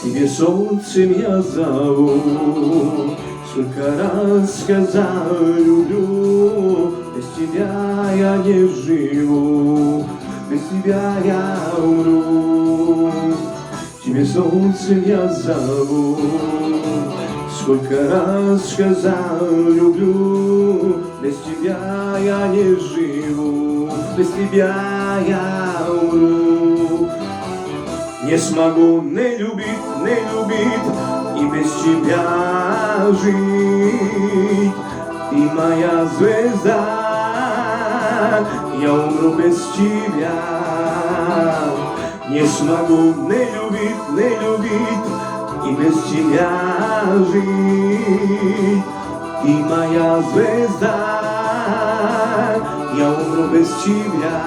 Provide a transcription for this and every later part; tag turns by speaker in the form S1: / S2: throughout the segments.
S1: Тебе солнцем я зову, сколько раз сказал люблю, без тебя я не живу, без тебя я умру. Тебе солнцем я зову, сколько раз сказал люблю, без тебя я не живу, без тебя я умру. Не смогу не любить, и без тебя жить. Ты моя звезда, я умру без тебя. Не смогу не любить, и без тебя жить. Ты моя звезда, я умру без тебя.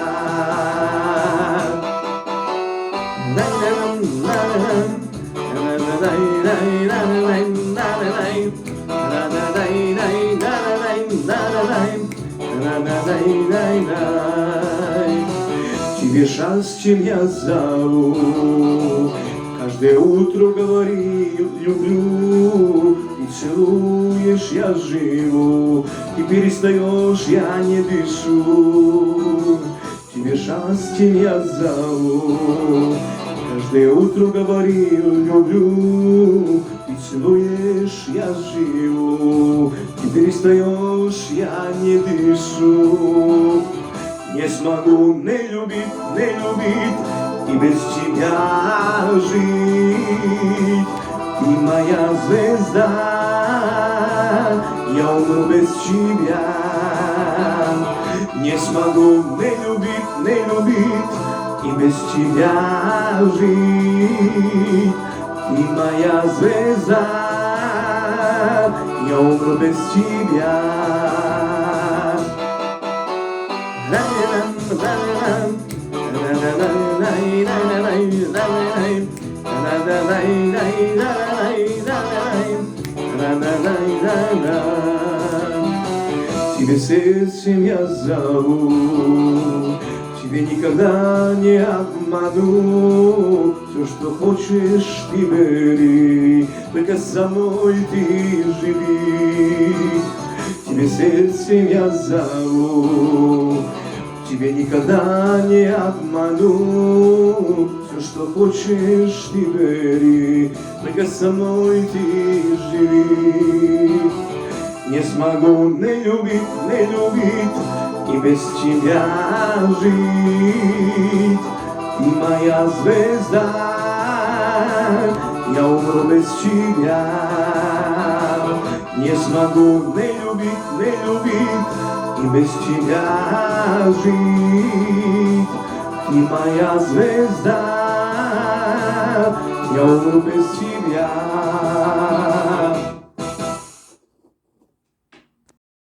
S1: Тебе счастьем я зову, каждое утро говорю люблю, и целуешь я живу, и перестаешь я не дышу. Тебе счастьем я зову, каждое утро говорю люблю, и целуешь я живу, и перестаешь я не дышу. Не смогу не любить, и без тебя жить. Ты моя звезда, я умру без тебя. Не смогу не любить, и без тебя жить. Ты моя звезда, я умру без тебя. Тебе сердцем я зову, тебе никогда не обману. Все, что хочешь, ты бери, только со мной ты живи. Тебе сердцем я зову, тебе никогда не обману. Все, что хочешь, ты бери, только со мной ты живи. Не смогу не любить, и без тебя жить. Ты моя звезда, я умру без тебя. Не смогу не любить, и без тебя жить. Ты моя звезда, я умру без тебя.